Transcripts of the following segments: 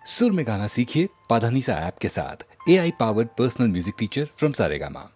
सुर में गाना सीखिए पाधानीसा ऐप के साथ। AI powered personal music teacher from Saregama.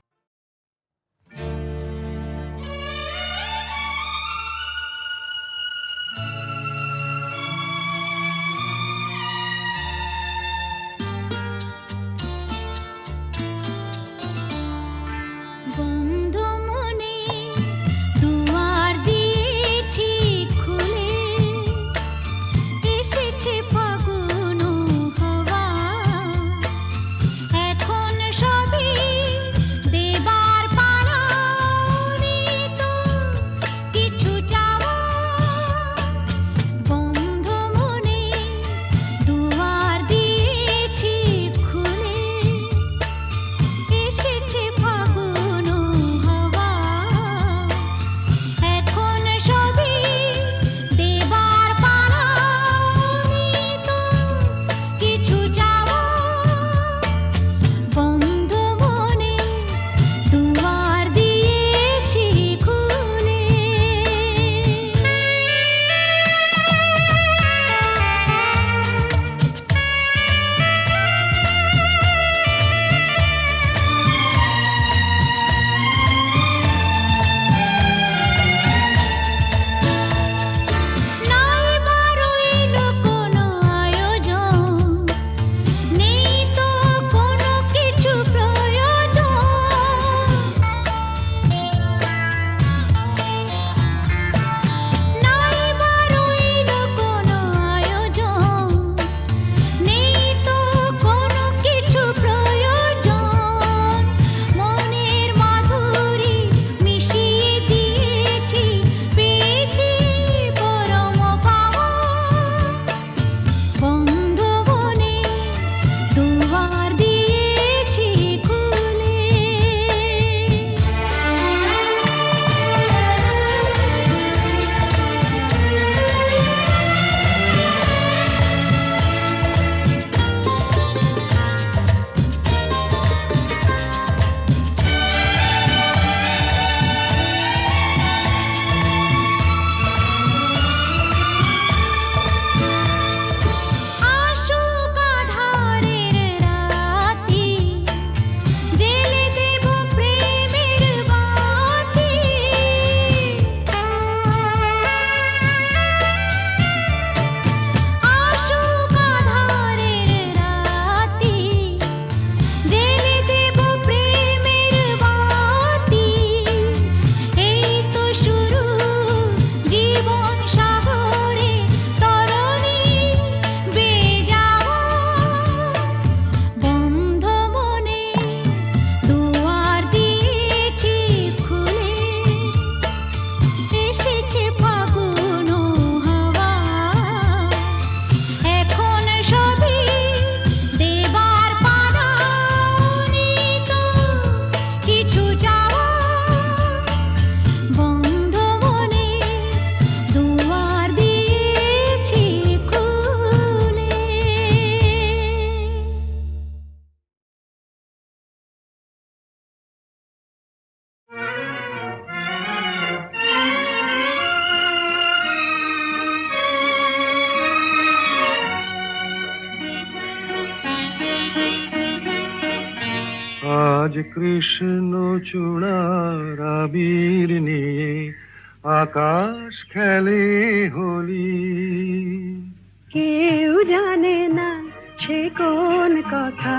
আজ কৃষ্ণ চূড়ার আবির নিয়ে আকাশ খেলে হোলি। কেউ জানে না সে কোন কথা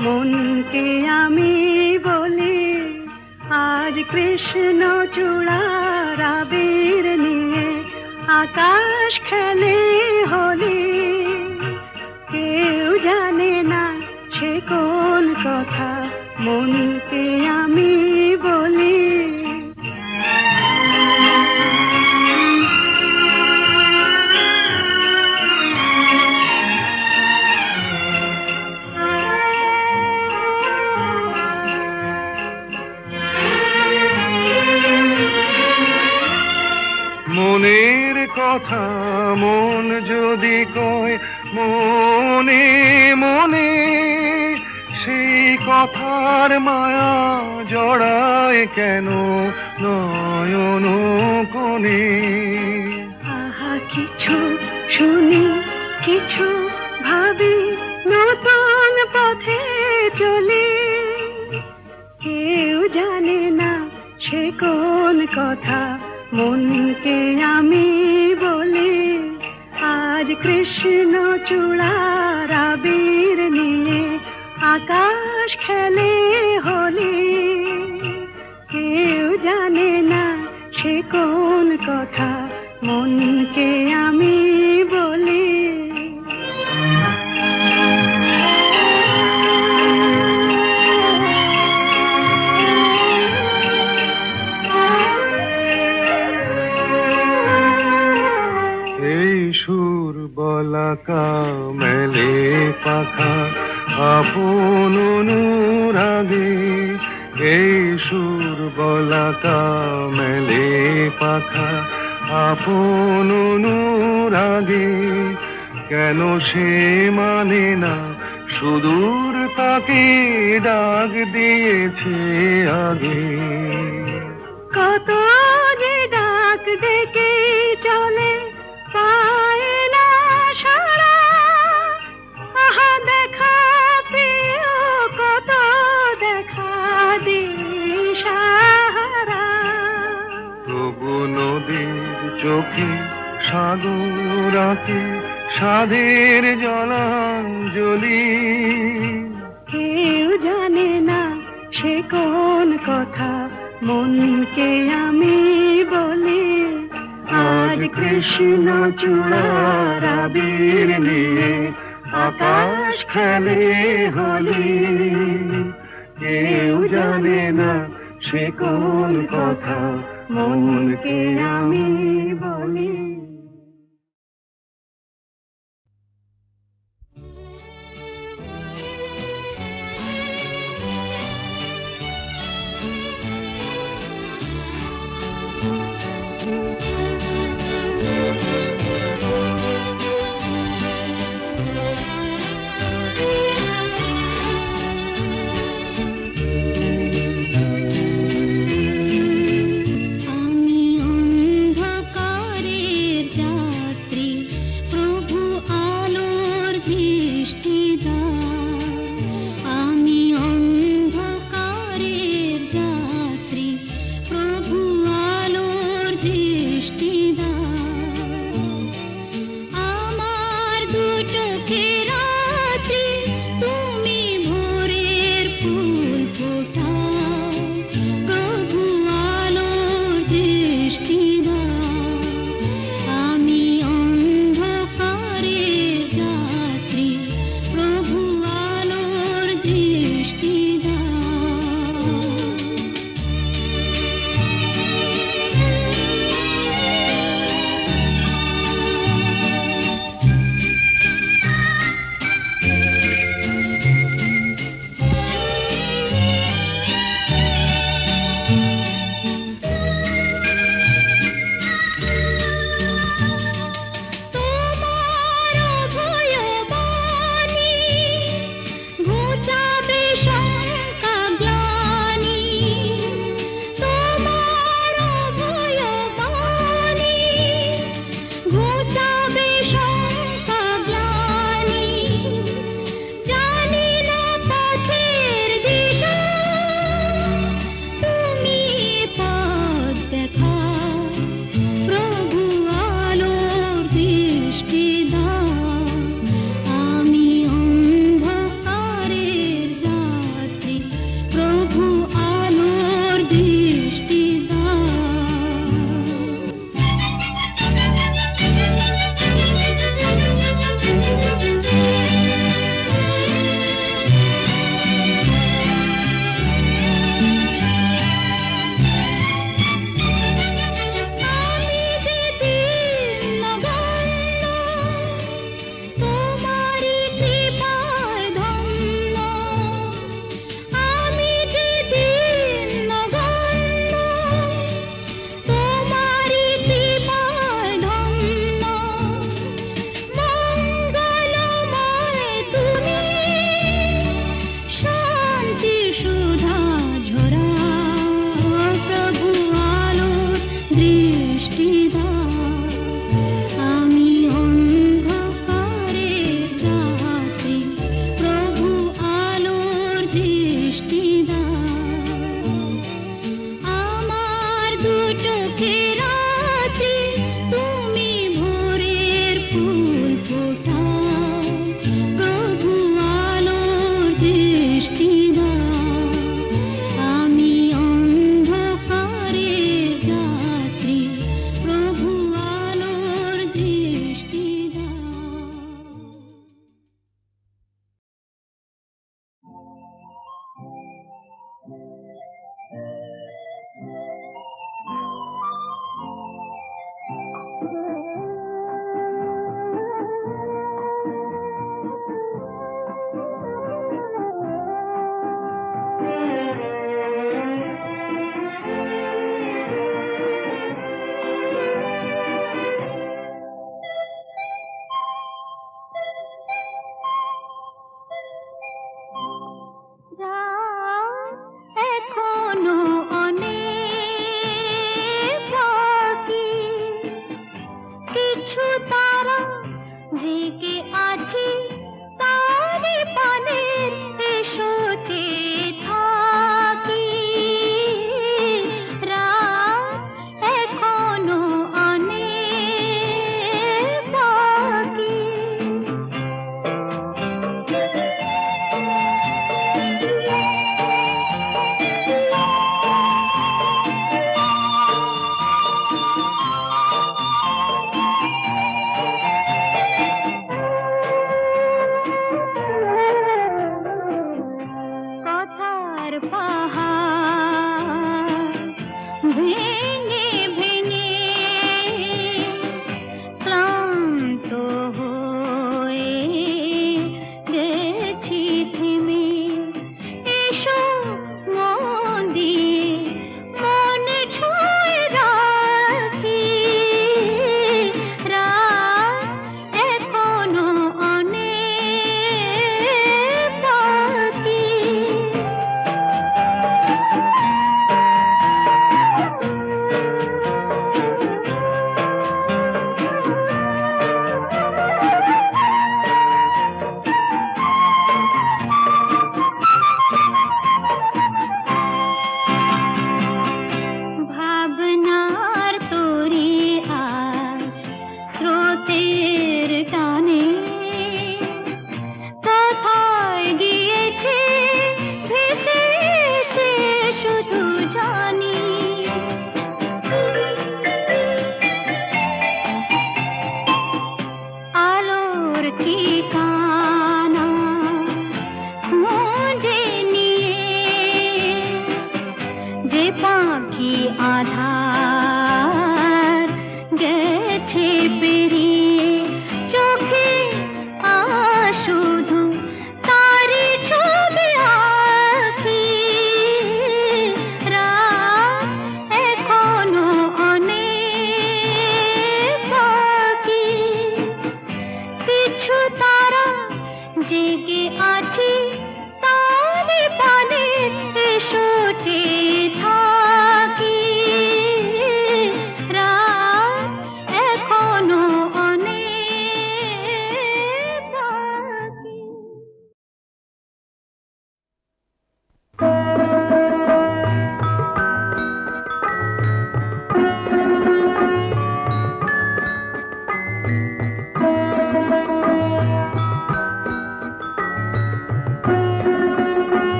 মনকে আমি বলি। আজ কৃষ্ণ চূড়ার আবির নিয়ে আকাশ খেলে হোলি। কেউ জানে না সে কোন কথা মনকে আমি বলি। মনের কথা মন যদি কয় মনে মনে, সেই কথার মায়া জড়ায় কেন নয়ন কোণে। আহা কিছু শুনি কিছু ভাবি কথা মনকে আমি বলি, আজ কৃষ্ণ চূড়ার আবির নিয়ে আকাশ খেলে হোলি। কেউ জানে না সে কোন কথা মনকে আমি বলি। এই সুর বলাকা মেলে পাখা আপন অনুরাগে, এই সুর বলাকা মেলে পাখা আপন অনুরাগে, কেন সে মানে না সুদূর তাকে ডাক দিয়েছে আগে। কত যে ডাক ডেকে চলে পায় না সারা, আহা দেখা প্রিয় কত দেখা দিশাহারা। তবু নদীর চোখে সাগর আঁকে সাধের জলাঞ্জলি। কেউ জানে না সে কোন কথা মনকে আমি বলি, আজ কৃষ্ণ চূড়ার আবির নিয়ে আকাশ খেলে হোলি। কেউ জানে না সে কোন কথা মনকে আমি বলি। আমি অন্ধকারে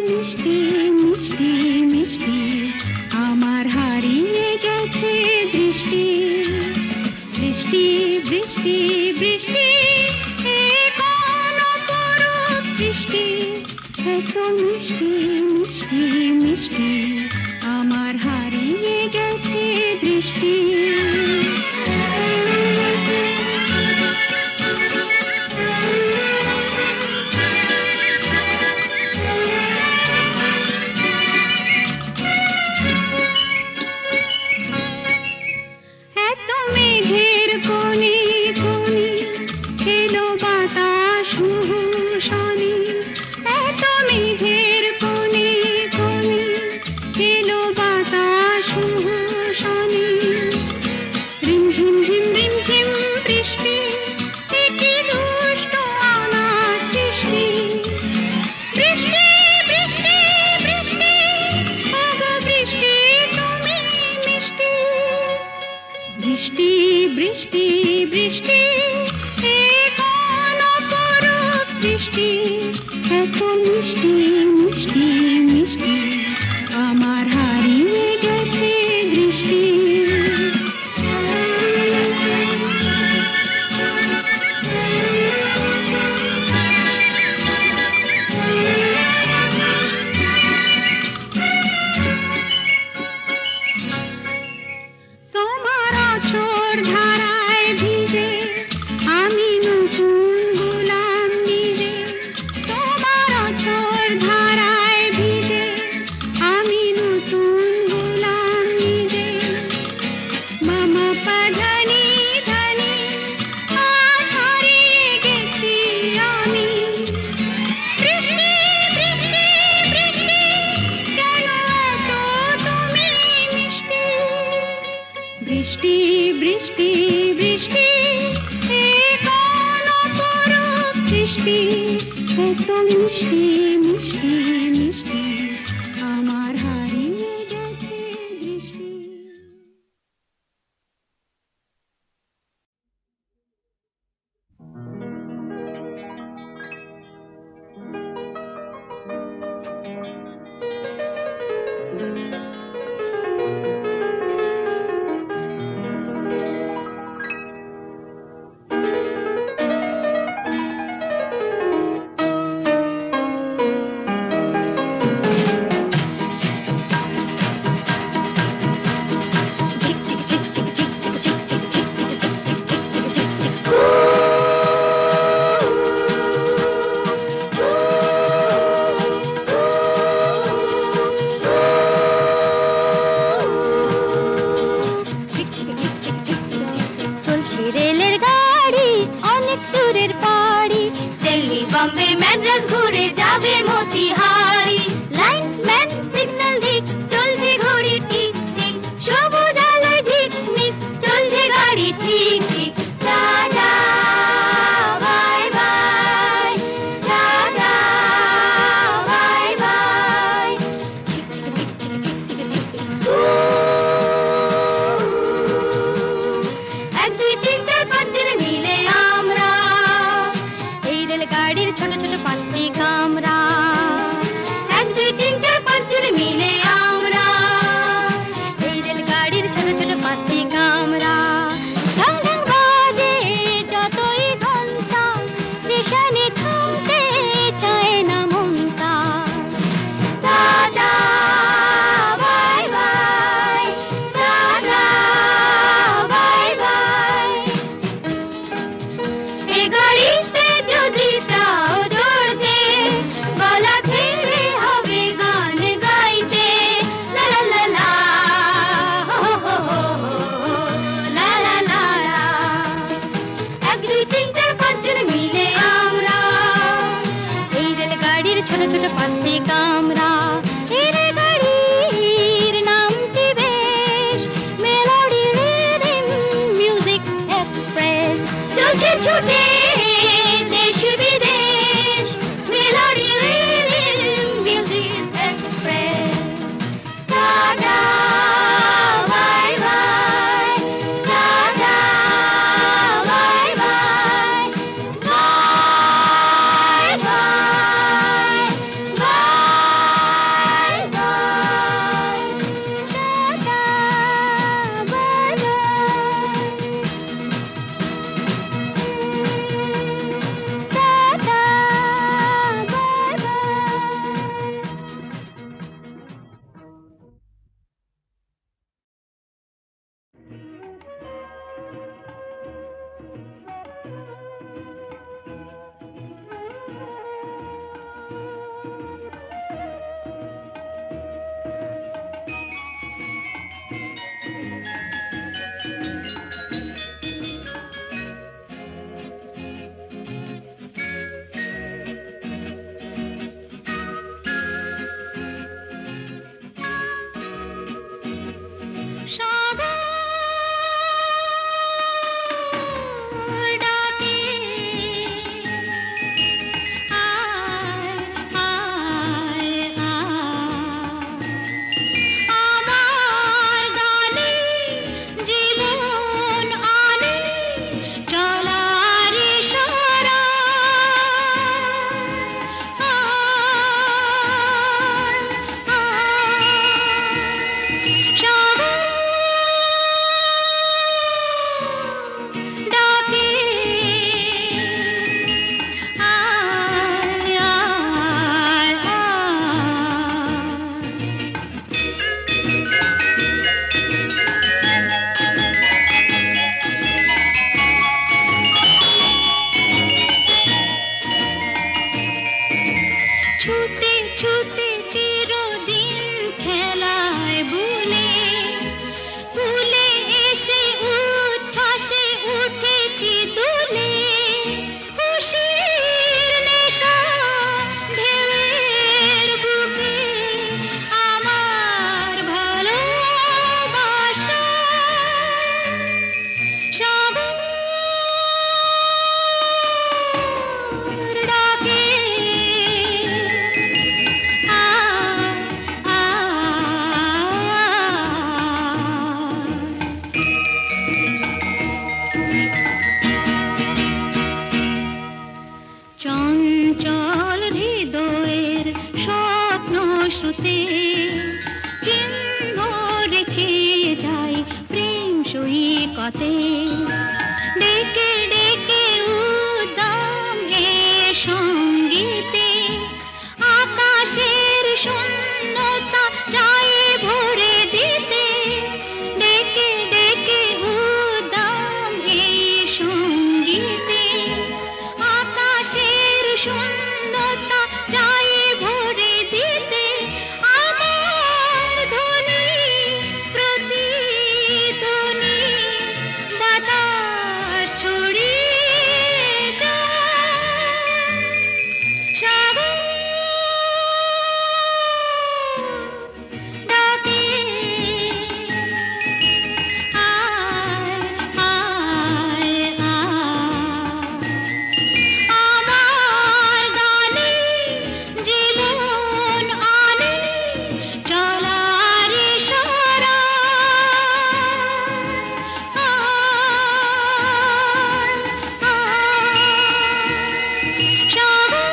মিষ্টি মিষ্টি মিষ্টি আমার হারিয়ে গেছে দৃষ্টি বৃষ্টি বৃষ্টি বৃষ্টি এ কোন অপরূপ বৃষ্টি এত মিষ্টি মিষ্টি মিষ্টি আমার হারিয়ে গেছে দৃষ্টি চিহ্ন রেখে যায় প্রেম সৈকতে। ডেকে ডেকে উদ্দাম এ সঙ্গীতে আকাশের শূন্যতা যায় ভরে দিতে। ডেকে ডেকে উদ্দাম এ সঙ্গীতে আকাশের শূন্যতা যায় ভরে দিতে। আমার ধ্বনি প্রতিধ্বনি বাতাস ছড়িয়ে যায়। সাগর ডাকে আয় আয় আয়। আমার গানে জীবন আনে চলার ইশারা। সাগর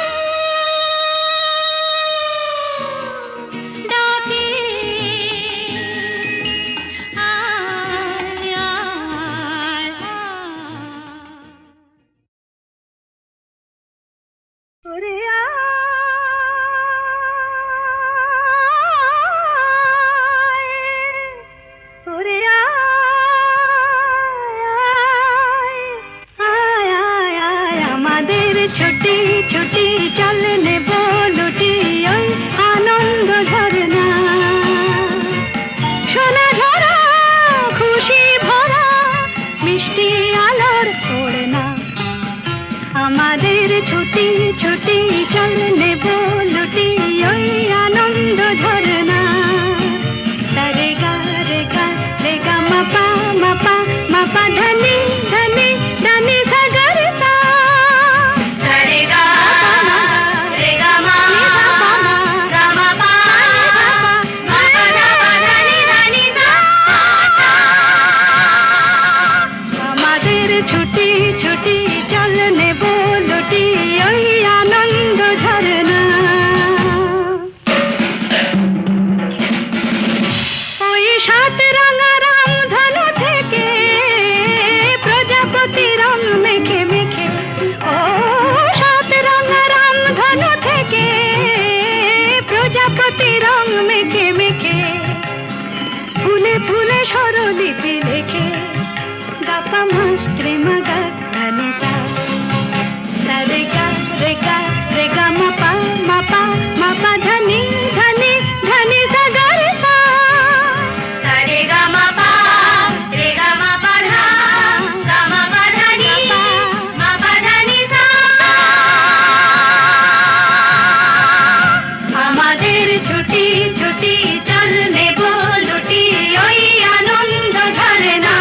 ডাকে আয় আয় আয়। ওরে আয়, ওরে আয়, আয়, আয়, আমাদের ছুটি ছুটি চল নেব লুটি ওই আনন্দ ঝরনা। সোনা ঝরা খুশি ভরা মিষ্টি আলোর ওড়না। আমাদের ছুটি ছুটি চল নেব লুটি ওই আনন্দ ঝরনা। রে গা রে গা রে গা মাপা মাপা মাপা ধনি ধনি ধনি সাগর সা। রে গা রে গা মা গা মা পা মা পা ধা পা ধনি ধনি সা। আমাদের ছুটি ছুটি চল নেব লুটি ওই আনন্দ ঝরনা। ওই সাত রাঙা রামধনু থেকে প্রজাপতি রং মেখে মেখে। ও সাত রাঙা রামধনু থেকে প্রজাপতি রং মেখে মেখে ফুলে ফুলে স্বরলিপি লেখে গাপা মাস্ত্রে মাগা ধানি সা। রে গা রে গা রে গা মাপা মাপা মাপা ধনি ধনি ধনি সাগর সা। রে গা মাপা রে গা মাপা ধা গা মাপা ধনি মাপা ধনি সা। আমাদের ছুটি ছুটি চল নেব লুটি ওই আনন্দ ঝরনা।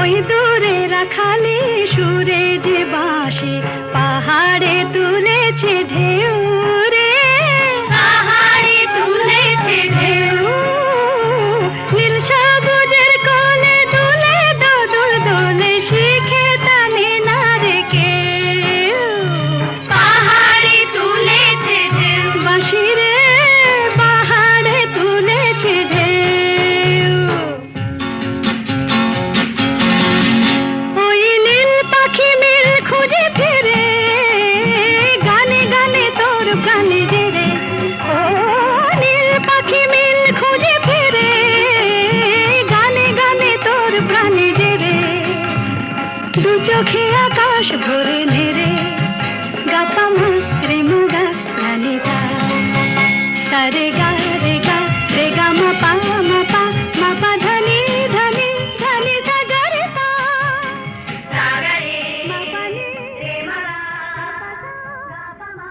ওই দূরে রাখালি সুরে যে বাঁশি পাহাড়ে তুলেছে ঢেউ রে। পাহাড়ে তুলেছে ঢেউ নীল সবুজের কোলে দুলে দোদুল দোলে শিখে টানে না রে কেউ। পাহাড়ে তুলেছে ঢেউ বাঁশি রে পাহাড়ে তুলেছে ঢেউ। ওই নীল পাখি মিল খুঁজে ফিরে গানে গানে তোর প্রাণে জেরে। ও নীল পাখি মিল খুঁজে ফিরে গানে গানে তোর প্রাণে জেরে। দু চোখে আকাশ ভরে নেড়ে গাপা মাস্ত্রে মুগা ধানি সা। রে গা রে গা রে গা মাপা মাপা মাপা ধনি ধনি ধনি সাগর সা। মাপা নি রে মা গাপা মা।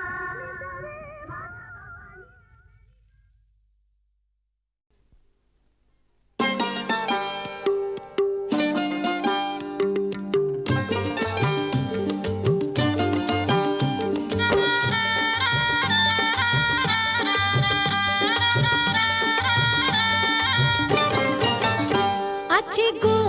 আছে গো